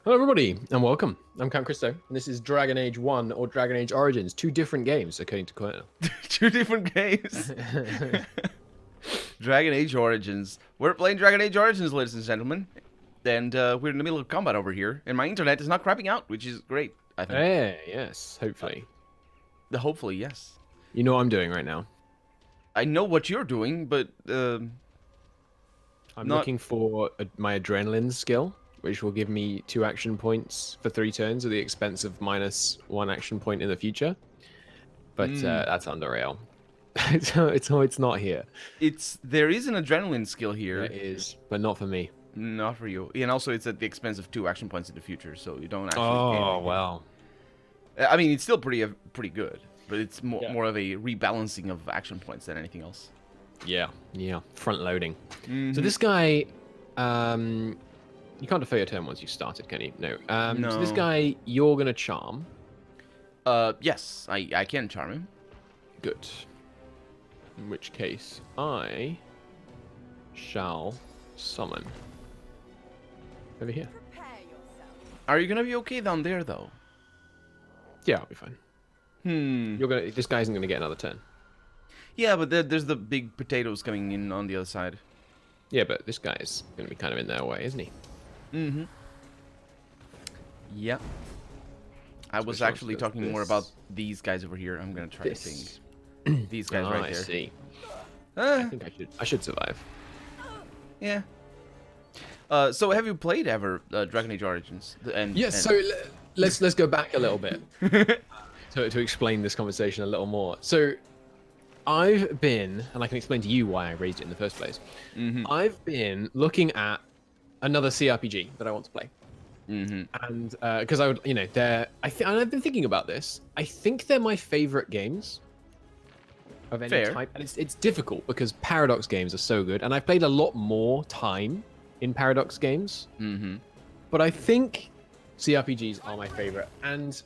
Hello, everybody, and welcome. I'm CountCristo, and this is Dragon Age 1 or Dragon Age Origins, two different games, according to Cornell. Two different games. Dragon Age Origins. We're playing Dragon Age Origins, ladies and gentlemen. And we're in the middle of combat over here. And my internet is not crapping out, which is great, I think. Hey, yes, hopefully. Hopefully, yes. You know what I'm doing right now? I know what you're doing, but... I'm not... looking for my adrenaline skill, which will give me 2 action points for 3 turns at the expense of -1 action point in the future. But that's under rail. it's not here. There is an adrenaline skill here. It is, but not for me. Not for you. And also, it's at the expense of 2 action points in the future, so you don't actually Oh, well. I mean, it's still pretty good, but it's more of a rebalancing of action points than anything else. Yeah, front loading. So this guy, you can't defer your turn once you started, can you? No. No. So this guy, you're gonna charm. Yes, I can charm him. Good. In which case, I shall summon over here. Are you gonna be okay down there, though? Yeah, I'll be fine. This guy isn't gonna get another turn. Yeah, but there's the big potatoes coming in on the other side. Yeah, but this guy's gonna be kind of in their way, isn't he? Mm-hmm. Yeah. I was actually talking more about these guys over here. I'm gonna try to think. These guys right there. I see. I think I should survive. Yeah. So have you played ever Dragon Age Origins? Yes. So let's go back a little bit to explain this conversation a little more. So I've been, and I can explain to you why I raised it in the first place. I've been looking at another CRPG that I want to play. And because I would, I've been thinking about this. I think they're my favorite games of any type, and it's difficult because Paradox games are so good, and I've played a lot more time in Paradox games. But I think CRPGs are my favorite, and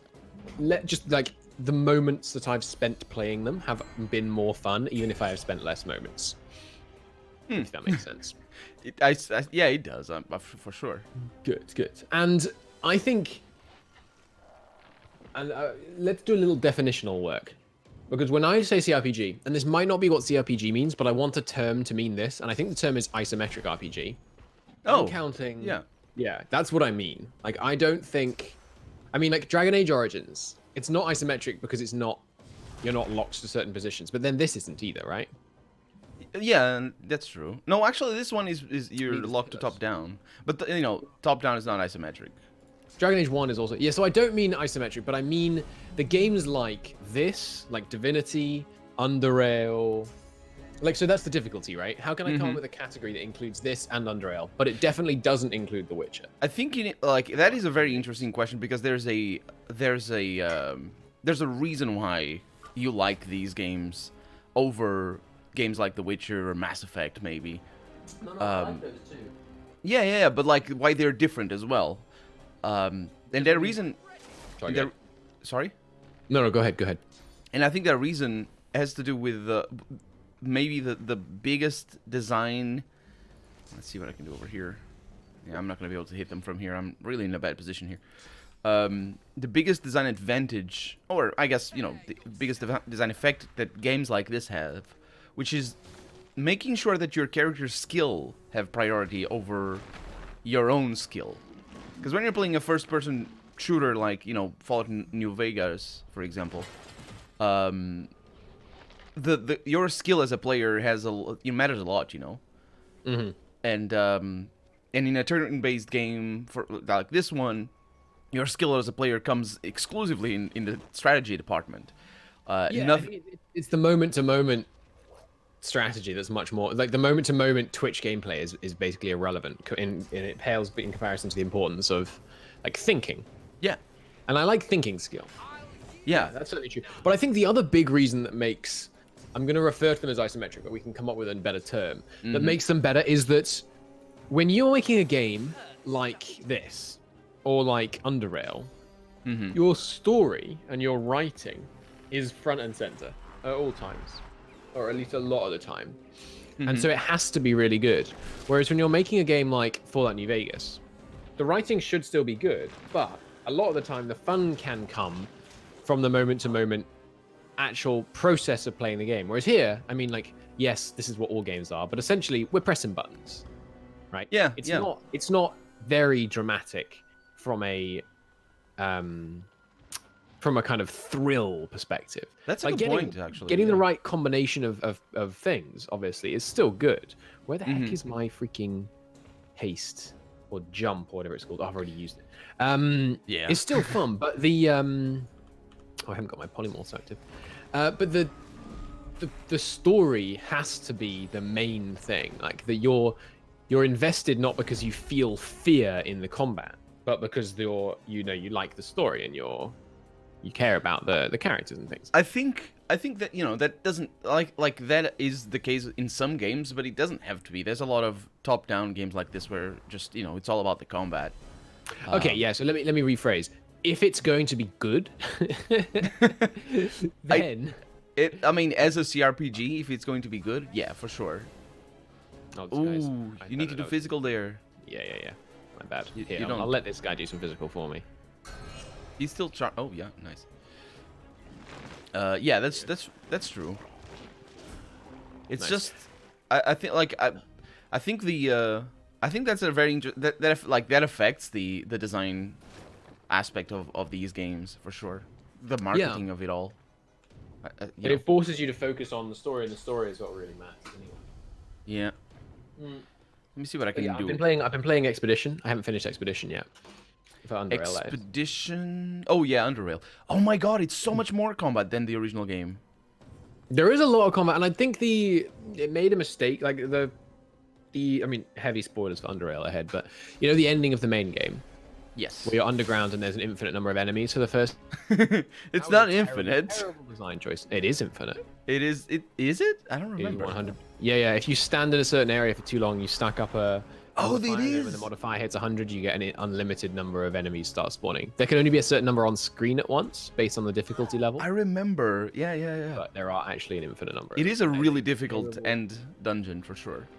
just like the moments that I've spent playing them have been more fun, even if I have spent less moments. If that makes sense. Yeah, it does, for sure. Good. And I think, and let's do a little definitional work, because when I say CRPG, and this might not be what CRPG means, but I want a term to mean this, and I think the term is isometric RPG. I'm counting. Yeah, that's what I mean. Like, I don't think, I mean, like Dragon Age Origins, it's not isometric because you're not locked to certain positions, but then this isn't either, right? Yeah, that's true. No, actually, this one is you're locked to top down, but top down is not isometric. Dragon Age 1 is also, yeah. So I don't mean isometric, but I mean the games like this, like Divinity, Underrail. Like, so that's the difficulty, right? How can I come up with a category that includes this and Underrail, but it definitely doesn't include The Witcher? I think that is a very interesting question, because there's a reason why you like these games over games like The Witcher or Mass Effect, maybe. No, I like those too. Yeah, but like why they're different as well. And their reason. Sorry? No, go ahead. And I think that reason has to do with maybe the biggest design. Let's see what I can do over here. Yeah, I'm not gonna be able to hit them from here. I'm really in a bad position here. The biggest design advantage, or I guess the biggest design effect that games like this have, which is making sure that your character's skill have priority over your own skill. Because when you're playing a first-person shooter like, Fallout New Vegas, for example, your skill as a player matters a lot, And in a turn-based game for like this one, your skill as a player comes exclusively in the strategy department. I think it's the moment-to-moment strategy that's much more like the moment-to-moment Twitch gameplay is basically irrelevant, and it pales in comparison to the importance of like thinking. Yeah, and I like thinking skill. Yeah, that's certainly true. But I think the other big reason that makes, I'm going to refer to them as isometric, but we can come up with a better term that makes them better, is that when you're making a game like this or like Underrail, your story and your writing is front and center at all times, or at least a lot of the time. And so it has to be really good. Whereas when you're making a game like Fallout New Vegas, the writing should still be good, but a lot of the time the fun can come from the moment to moment actual process of playing the game. Whereas here, I mean, like, yes, this is what all games are, but essentially we're pressing buttons, right? Yeah, It's not very dramatic from a kind of thrill perspective. That's a like good point, actually. Getting yeah. the right combination of things, obviously, is still good. Where the Mm-hmm. heck is my freaking haste or jump or whatever it's called? I've already used it. Yeah. It's still fun, but the oh, I haven't got my polymorphs active. But the story has to be the main thing. Like that you're invested not because you feel fear in the combat, but because you like the story and you care about the characters and things. I think that that doesn't like that is the case in some games, but it doesn't have to be. There's a lot of top-down games like this where just it's all about the combat. Okay, yeah. So let me rephrase. If it's going to be good, then I mean, as a CRPG, if it's going to be good, yeah, for sure. oh, this guy's- Ooh, I you need to don't do know. physical there. Yeah. My bad. You Here, don't- I'll let this guy do some physical for me. He's still oh yeah, nice. Yeah, that's true. It's Nice. just I think like I think I think that's a very that affects the design aspect of these games for sure. The marketing of it all. But it forces you to focus on the story, and the story is what really matters anyway. Yeah. Let me see what I But can yeah, do. I've been playing Expedition. I haven't finished Expedition yet. For Underrail, that is. Expedition. Oh yeah, Underrail. Oh my god, it's so much more combat than the original game. There is a lot of combat, and I think it made a mistake. Like I mean, heavy spoilers for Underrail ahead, but the ending of the main game, Yes. where you're underground and there's an infinite number of enemies for the first. It's not infinite. Terrible design choice. It is infinite. It is. Is it? I don't It is remember. 100. Yeah. If you stand in a certain area for too long, you stack up a. Oh, it modifier, and then when is. the modifier hits 100, you get an unlimited number of enemies start spawning. There can only be a certain number on screen at once, based on the difficulty level. I remember. Yeah. But there are actually an infinite number. It is a really difficult end dungeon for sure.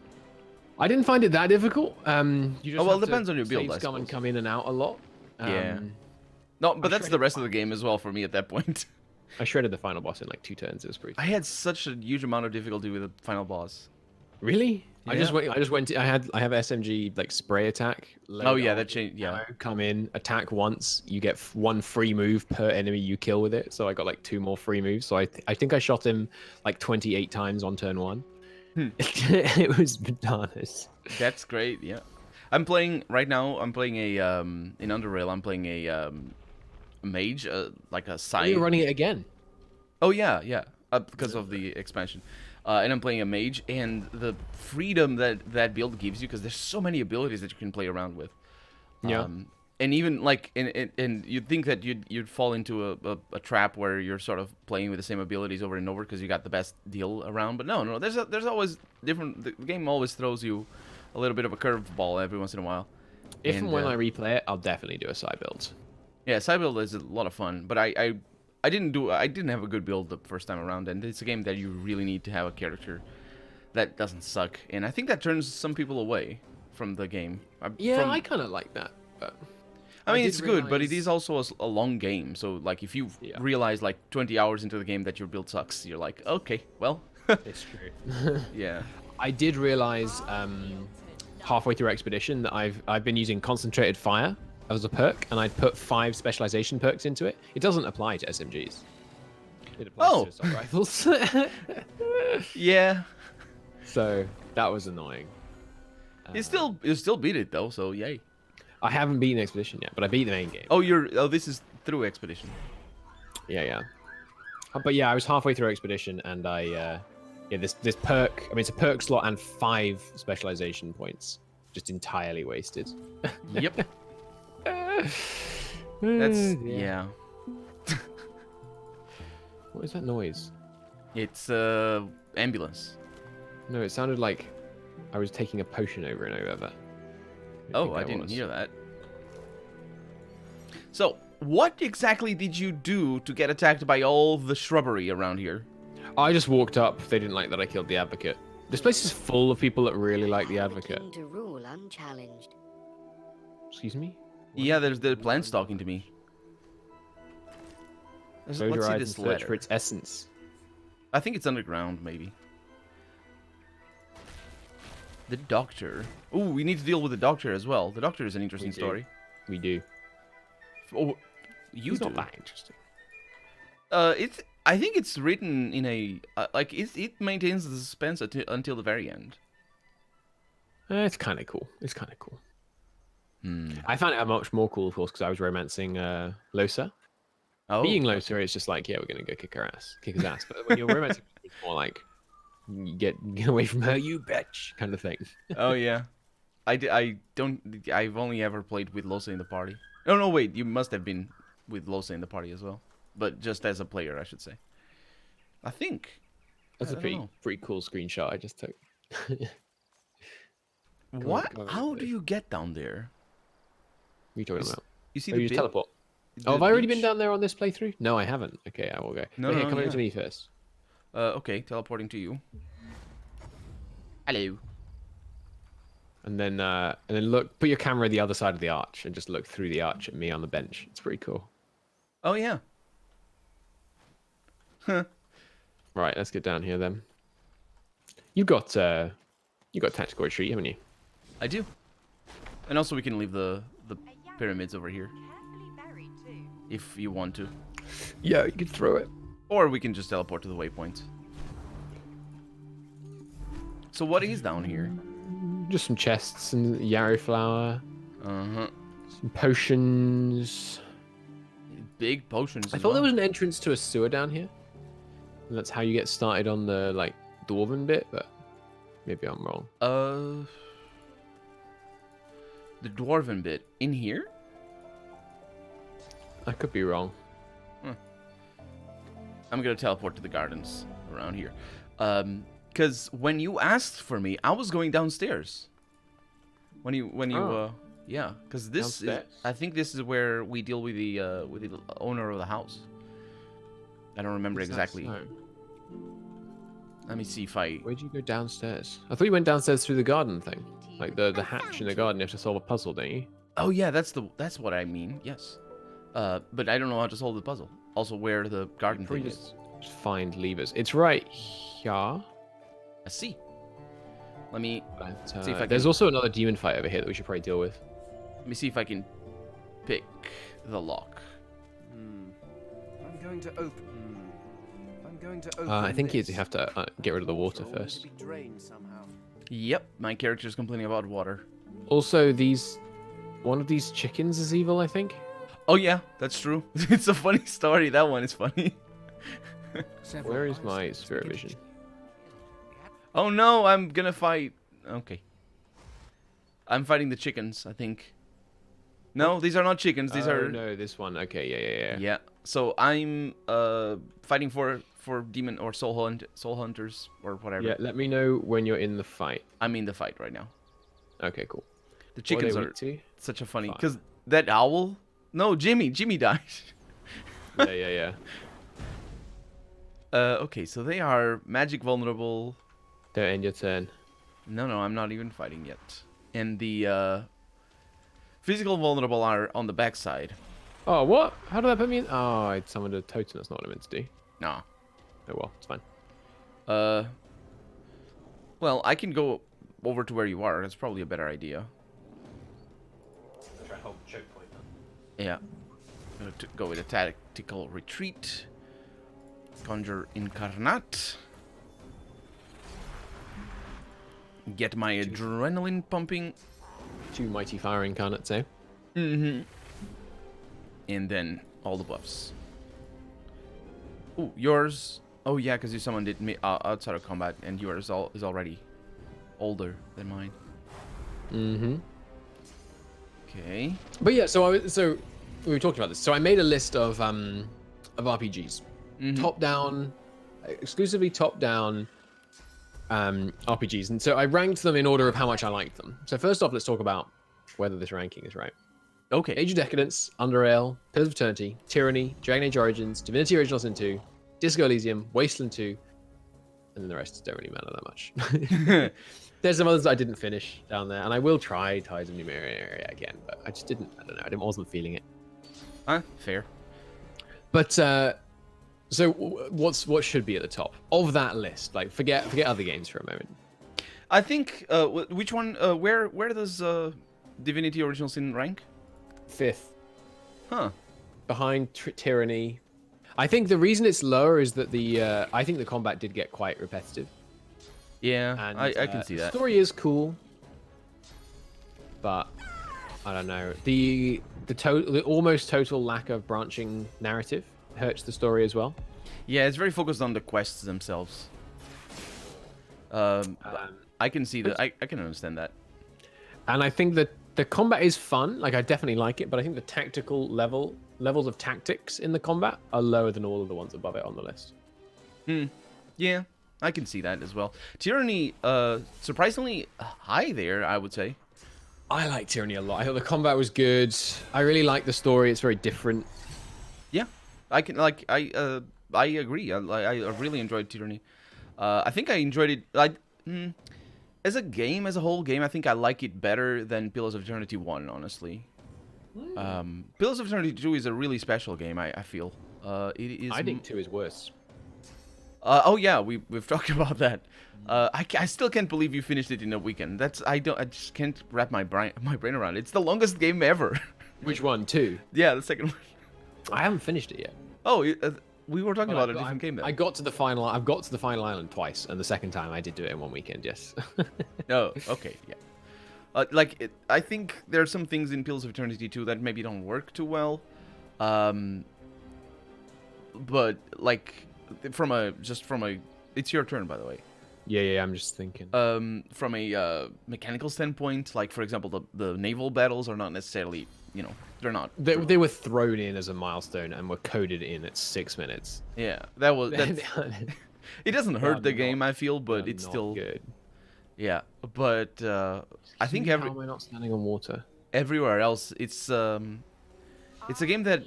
I didn't find it that difficult. You just well, have it depends to on your build, save I scum and suppose. come in and out a lot. Yeah. No, but that's shredded the rest of the game as well for me at that point. I shredded the final boss in like 2 turns. It was pretty. I had such a huge amount of difficulty with the final boss. Really? Yeah. I just went. I have SMG like spray attack. Oh yeah, that changed. Yeah. Come in, attack once. You get 1 free move per enemy you kill with it. So I got like 2 more free moves. So I think I shot him like 28 times on turn 1. It was bananas. That's great. Yeah. I'm playing right now. I'm playing a in Underrail. I'm playing a mage, like a Are side. you running it again? Oh yeah. Because of the expansion. And I'm playing a mage, and the freedom that build gives you, because there's so many abilities that you can play around with. Yeah. And even like, and you'd think that you'd fall into a trap where you're sort of playing with the same abilities over and over because you got the best deal around. But no, there's always different. The game always throws you a little bit of a curveball every once in a while. If and when I replay it, I'll definitely do a side build. Yeah, side build is a lot of fun, but I didn't have a good build the first time around, and it's a game that you really need to have a character that doesn't suck, and I think that turns some people away from the game. I kind of like that, but I mean, did it's good, but it realize- is also a long game. So like, if you realize like 20 hours into the game that your build sucks, you're like, okay, well, it's true. yeah. I did realize halfway through Expedition that I've been using Concentrated Fire as a perk, and I'd put 5 specialization perks into it. It doesn't apply to SMGs. It applies to assault rifles. Yeah. So that was annoying. You still beat it though, so yay. I haven't beaten Expedition yet, but I beat the main game. Oh, this is through Expedition. Yeah. But yeah, I was halfway through Expedition, and this perk. I mean, it's a perk slot and 5 specialization points, just entirely wasted. Yep. That's yeah. What is that noise? It's ambulance. No, it sounded like I was taking a potion over and over. But Oh, I didn't hear that. So, what exactly did you do to get attacked by all the shrubbery around here? I just walked up. They didn't like that I killed the advocate. This place is full of people that really like the advocate. To rule unchallenged. Excuse me? Yeah, there's the plants talking to me. Close Let's your see eyes this and search for letter. its essence. I think it's underground, maybe. The doctor. Ooh, we need to deal with the doctor as well. The doctor is an interesting story. We do. Oh, you He's do. not that interesting. It's. I think it's written in a like it maintains the suspense until the very end. It's kind of cool. It's kind of cool. Hmm. I found it much more cool, of course, because I was romancing Losa. Oh. Being Losa, it's just like, yeah, we're gonna go kick his ass. But when you're romancing, it's more like, get away from her, you bitch, kind of thing. Oh yeah. I don't. I've only ever played with Losa in the party. Oh no, wait. You must have been with Losa in the party as well, but just as a player, I should say. I think. That's I a don't know. pretty cool screenshot I just took. What? come on, How please. do you get down there? What are you talking about? You see Oh, the you just bit- teleport. the Oh, have I already been beach? down there on this playthrough? No, I haven't. Okay, I will go. No, But no, here, no, come over yeah. to me first. Okay, teleporting to you. Hello. And then look, put your camera the other side of the arch and just look through the arch at me on the bench. It's pretty cool. Oh yeah. Huh. Right, let's get down here then. You got tactical retreat, haven't you? I do. And also we can leave the pyramids over here if you want to. Yeah, you could throw it. Or we can just teleport to the waypoint. So what is down here? Just some chests and yarrow flower, Uh-huh. some potions. Big potions I as thought there well. was an entrance to a sewer down here. And that's how you get started on the like dwarven bit, but maybe I'm wrong. The dwarven bit in here? I could be wrong. I'm gonna teleport to the gardens around here. Because when you asked for me, I was going downstairs. When you Oh. yeah, because this is, Downstairs. I think this is where we deal with the owner of the house. I don't remember Is that exactly. so? Let me see if I. Where'd you go downstairs? I thought you went downstairs through the garden thing. Like the hatch in the garden, you have to solve a puzzle, don't you? Oh yeah, that's what I mean. Yes. But I don't know how to solve the puzzle. Also, where the garden Probably thing just find levers. It's right here. I see. Let me But, see if I there's can. also another demon fight over here that we should probably deal with. Let me see if I can pick the lock. I'm going to open. I'm going to open. I think you this. have to get rid of the water Only to first. be drained somehow. Yep, my character's complaining about water. Also, one of these chickens is evil, I think. Oh yeah, that's true. It's a funny story. That one is funny. Where is my spirit vision? Oh no, I'm gonna fight. Okay. I'm fighting the chickens, I think. No, these are not chickens. These are. no, this one. Okay, yeah. Yeah. So I'm fighting for demon or soul hunters or whatever. Yeah, let me know when you're in the fight. I'm in the fight right now. Okay, cool. The chickens what are weak to? such a funny Fine. because that owl. No, Jimmy died. Yeah. Okay, so they are magic vulnerable. Don't end your turn. No, I'm not even fighting yet. And the physical vulnerable are on the backside. Oh, what? How did that put me in? Oh, I summoned a totem. That's not what I meant to do. Nah. Oh well, it's fine. Well, I can go over to where you are. That's probably a better idea. I'll try to hold choke point. Yeah. I'm gonna go with a tactical retreat. Conjure Incarnate. Get my adrenaline pumping. 2 mighty fire incarnates, eh? Mm-hmm. And then all the buffs. Ooh, yours. Oh yeah, because you summoned it outside of combat, and yours is already older than mine. Mm-hmm. Okay. But yeah, so we were talking about this. So I made a list of RPGs, top down, exclusively top down RPGs, and so I ranked them in order of how much I liked them. So first off, let's talk about whether this ranking is right. Okay. Age of Decadence, Underrail, Pillars of Eternity, Tyranny, Dragon Age Origins, Divinity Original Sin 2, Disco Elysium, Wasteland 2, and then the rest don't really matter that much. There's some others that I didn't finish down there, and I will try Tides of Numeria again, but I just didn't. I don't know. I wasn't feeling it. Fair. But so what should be at the top of that list? Like forget other games for a moment. I think which one? Where does Divinity Original Sin rank? 5th. Huh. Behind Tyranny. I think the reason it's lower is that I think the combat did get quite repetitive. Yeah, And, I can see that. The story is cool, but I don't know. The almost total lack of branching narrative hurts the story as well. Yeah, it's very focused on the quests themselves. I can see that. I can understand that. And I think that the combat is fun. Like I definitely like it, but I think the tactical levels of tactics in the combat are lower than all of the ones above it on the list. Yeah, I can see that as well. Tyranny, surprisingly high there, I would say. I like Tyranny a lot. I thought the combat was good. I really like the story. It's very different. Yeah, I agree. I really enjoyed Tyranny. I think I enjoyed it. As a game, as a whole game, I think I like it better than Pillars of Eternity 1, honestly. Pillars of Eternity 2 is a really special game, I feel. It is. I think 2 is worse. Oh yeah, we've talked about that. I still can't believe you finished it in a weekend. I just can't wrap my brain around it. It's the longest game ever. Which one? 2? Yeah, the second one. I haven't finished it yet. Oh, we were talking about a different game then. I got to the final. I've got to the final island twice, and the second time I did do it in one weekend. Yes. Oh, okay, yeah. I think there are some things in Pillars of Eternity 2 that maybe don't work too well. But like from a it's your turn, by the way. Yeah, I'm just thinking. From a mechanical standpoint, like for example, the naval battles are not necessarily, they're not. They were thrown in as a milestone and were coded in at 6 minutes. Yeah, it doesn't hurt the game, I feel, but it's still good. Yeah, but I think how am I not standing on water? Everywhere else, it's a game that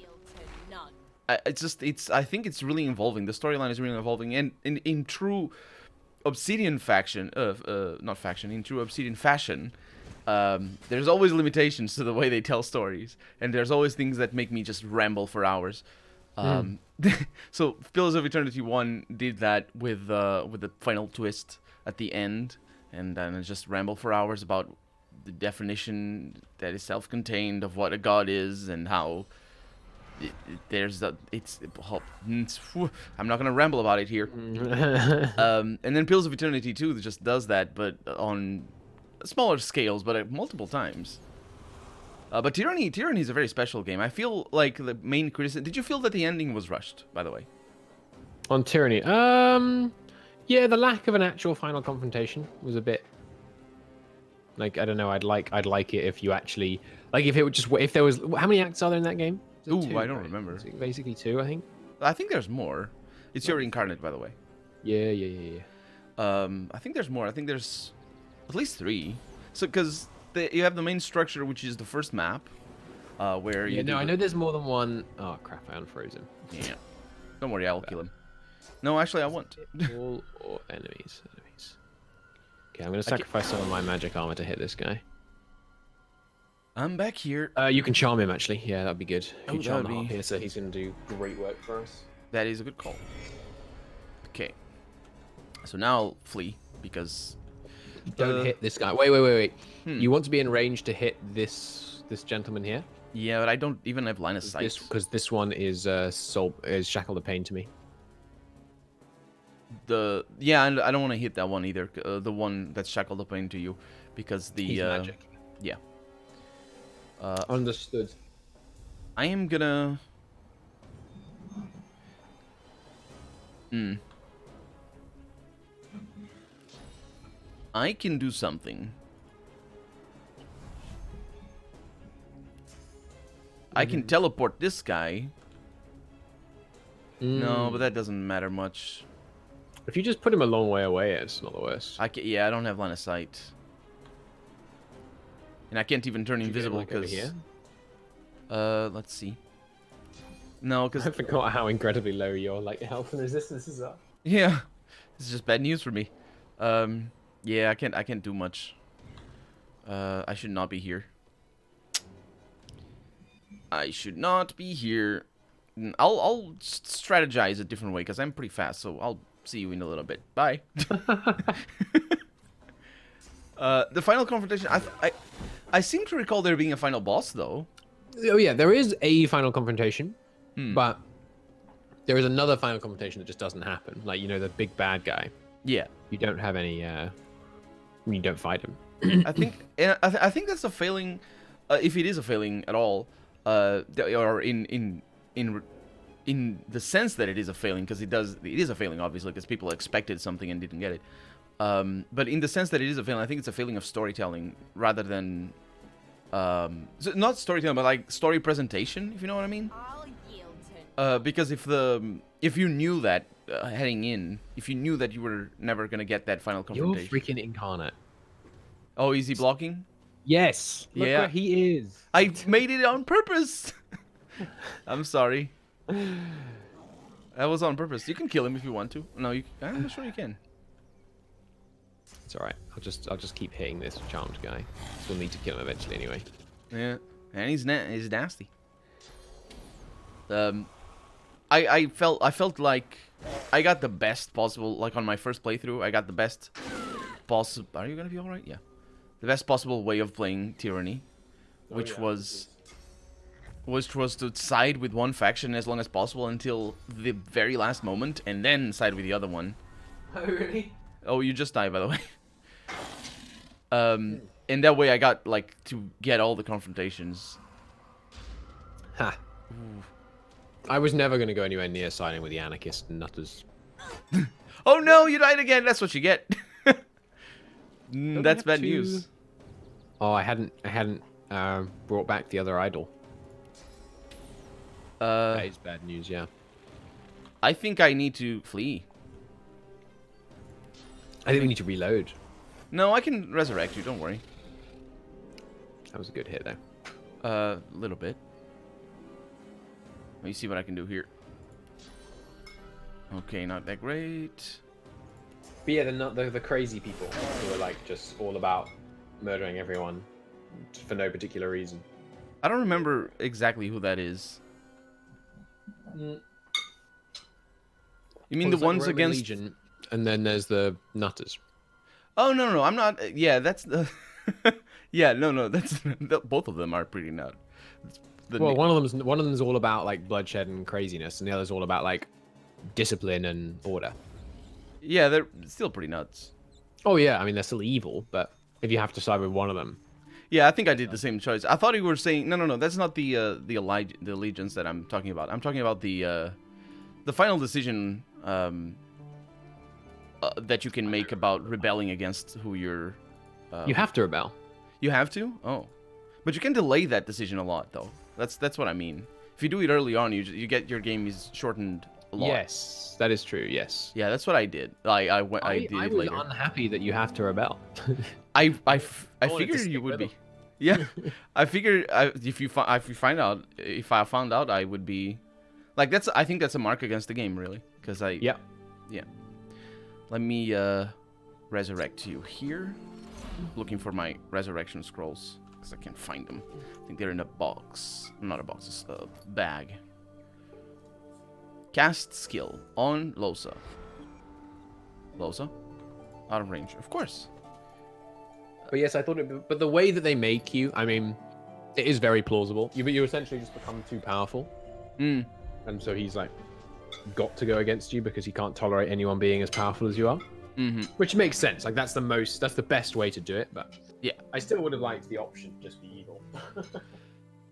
I think it's really evolving. The storyline is really evolving, and in true Obsidian faction, in true Obsidian fashion, there's always limitations to the way they tell stories, and there's always things that make me just ramble for hours. So Pillars of Eternity 1 did that with the final twist at the end, and then I just ramble for hours about the definition that is self-contained of what a god is and how I'm not gonna ramble about it here. And then Pillars of Eternity 2 just does that, but on smaller scales, but multiple times. But Tyranny is a very special game. I feel like the main criticism. Did you feel that the ending was rushed, by the way? On Tyranny, yeah, the lack of an actual final confrontation was a bit. Like I don't know. I'd like it if you actually if there was how many acts are there in that game? Ooh, 2, I don't remember. Basically 2, I think. I think there's more. It's your incarnate, by the way. Yeah. I think there's more. I think there's at least 3. So because you have the main structure, which is the first map, where you. I know there's more than one. Oh crap! I unfroze him. Yeah. Don't worry, I'll kill him. No, actually, I won't. All or enemies. Okay, I'm gonna sacrifice some of my magic armor to hit this guy. I'm back here. You can charm him actually. Yeah, that'd be good. If you charm that'd the be- here, so he's gonna do great work for us. That is a good call. Okay. So now I'll flee because. Don't hit this guy. Wait. You want to be in range to hit this gentleman here? Yeah, but I don't even have line of sight. Because this one is shackled of pain to me. And I don't want to hit that one either. The one that's shackled up into you, because the He's magic. Yeah. Understood. I am gonna. I can do something. I can teleport this guy. No, but that doesn't matter much. If you just put him a long way away, it's not the worst. I don't have line of sight. And I can't even turn invisible because. Here? Let's see. No, because I forgot how incredibly low your health and resistance is up. yeah, It's just bad news for me. Yeah, I can't do much. I should not be here. I should not be here. I'll strategize a different way because I'm pretty fast. So I'll see you in a little bit. Bye. The final confrontation. I seem to recall there being a final boss though. Oh yeah, there is a final confrontation, but there is another final confrontation that just doesn't happen. Like, you know, the big bad guy. Yeah. You don't have any. You don't fight him. I think, and I think that's a failing, if it is a failing at all, or in the sense that it is a failing, because it is a failing obviously, because people expected something and didn't get it. But in the sense that it is a failing, I think it's a failing of storytelling rather than, so not storytelling, but like story presentation, if you know what I mean. I'll yield to... Because if you knew that heading in, if you knew that you were never gonna get that final You're confrontation. freaking incarnate. Oh, easy blocking. Yes. Look Yeah. where he is. I made it on purpose. I'm sorry. That was on purpose. You can kill him if you want to. No, I'm not sure you can. It's all right. I'll just keep hitting this charmed guy. We'll need to kill him eventually anyway. Yeah, and he's nasty. I felt like I got the best possible. Like on my first playthrough, I got the best possible. Are you gonna be all right? Yeah, the best possible way of playing Tyranny, which was to side with one faction as long as possible until the very last moment, and then side with the other one. Oh really? Oh, you just died, by the way. And that way I got, like, to get all the confrontations. Ha. I was never going to go anywhere near siding with the anarchist nutters. Oh no, you died again! That's what you get. That's bad news. Oh, I hadn't brought back the other idol. That is bad news, yeah. I think I need to flee. I think we need to reload. No, I can resurrect you, don't worry. That was a good hit, though. A little bit. Let me see what I can do here. Okay, not that great. But yeah, the crazy people who are like just all about murdering everyone for no particular reason. I don't remember exactly who that is. You mean the Well, there's, like, ones Roman against... Legion, and then there's the nutters. Oh, no, I'm not... Yeah, that's the... Yeah, no, that's... Both of them are pretty nut. Well, one of them's all about like bloodshed and craziness, and the other's all about like discipline and order. Yeah, they're still pretty nuts. Oh yeah, I mean they're still evil, but if you have to side with one of them, Yeah, I think I did the same choice. I thought you were saying no. That's not the allegiance that I'm talking about. I'm talking about the final decision that you can make about rebelling against who you're. you have to rebel. You have to? Oh, but you can delay that decision a lot, though. That's what I mean. If you do it early on, you get your game is shortened a lot. Yes, that is true. Yes. Yeah, that's what I did. I did I it was later. unhappy that you have to rebel. I wanted to figured stick you would with be. Yeah, I figured if I found out, I would be like I think that's a mark against the game, really, because Yeah. Let me resurrect you here. Looking for my resurrection scrolls because I can't find them. I think they're in a box. Not a box, it's a bag. Cast skill on Losa. Losa, out of range, of course. But yes, I thought but the way that they make you, I mean, it is very plausible. You essentially just become too powerful. Mm. And so he's like got to go against you because he can't tolerate anyone being as powerful as you are. Mm-hmm. Which makes sense. Like that's the best way to do it. But Yeah. I still would have liked the option to just be evil.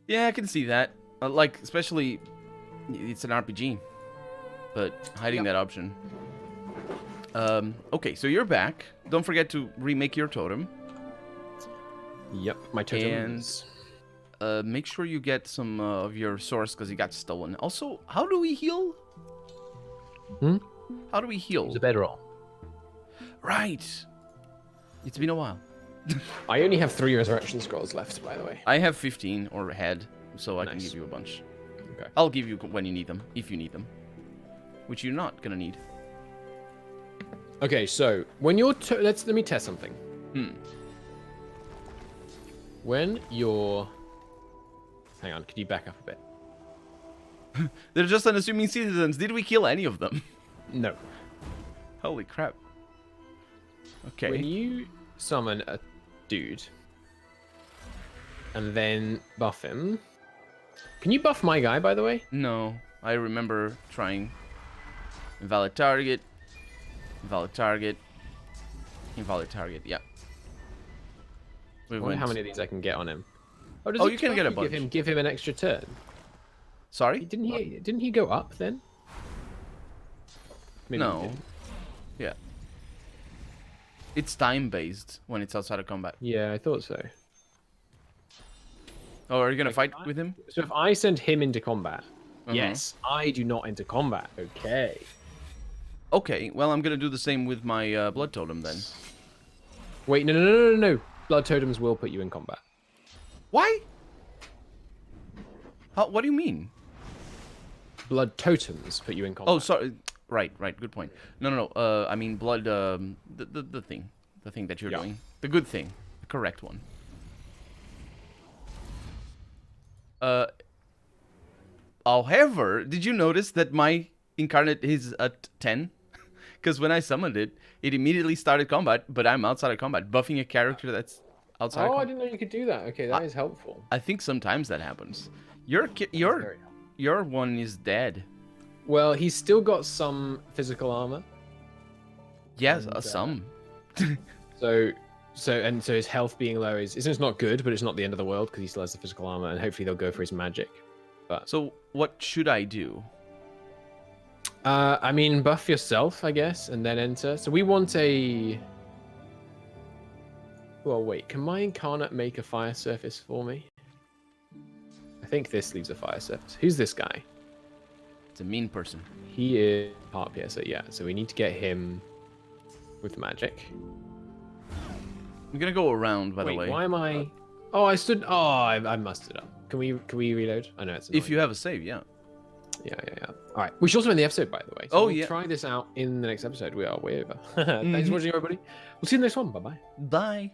Yeah, I can see that. Like, especially, it's an RPG, but hiding that option. Okay, so you're back. Don't forget to remake your totem. Yep, my totems. Make sure you get some of your source because it got stolen. Also, how do we heal? How do we heal? Use a bedroll. Right. It's been a while. I only have 3 resurrection scrolls left, by the way. I have 15 or ahead, so I can Nice. give you a bunch. Okay. I'll give you when you need them, if you need them. Which you're not gonna need. Okay, so when you're let me test something. When you're, hang on, could you back up a bit? They're just unassuming citizens. Did we kill any of them? No. Holy crap. Okay. When you summon a dude and then buff him, can you buff my guy, by the way? No, I remember trying. Invalid target. Invalid target. Invalid target. Yeah. I wonder how many of these I can get on him. Does Oh, it you can get a bunch. Give him an extra turn. Sorry? Didn't he go up then? Maybe he No. didn't. Yeah. It's time based when it's outside of combat. Yeah, I thought so. Oh, are you gonna fight with him? So if I send him into combat, Uh-huh. yes, I do not enter combat. Okay. Okay, well I'm gonna do the same with my blood totem then. Wait, no. Blood totems will put you in combat. Why? How? What do you mean? Blood totems put you in combat. Oh, sorry. Right. Good point. No. I mean blood. The thing that you're doing. The good thing. The correct one. However, did you notice that my incarnate is at 10? Because when I summoned it, it immediately started combat, but I'm outside of combat, buffing a character that's outside. Oh, of I combat. didn't know you could do that. Okay, that is helpful. I think sometimes that happens. Your one is dead. Well, he's still got some physical armor. Yes, And, some. So his health being low it's not good, but it's not the end of the world because he still has the physical armor, and hopefully they'll go for his magic. But So what should I do? I mean, buff yourself, I guess, and then enter. So we want a. Well, wait. Can my incarnate make a fire surface for me? I think this leaves a fire surface. Who's this guy? It's a mean person. He is part piercer, yeah. So we need to get him with magic. I'm gonna go around, by Wait, the way. why am I? Oh, I stood. Oh, I mussed it up. Can we reload? I know it's annoying. If you have a save, yeah. Yeah. All right. We should also end the episode, by the way. So Oh, we'll yeah. try this out in the next episode. We are way over. Thanks for watching, everybody. We'll see you in the next one. Bye bye. Bye.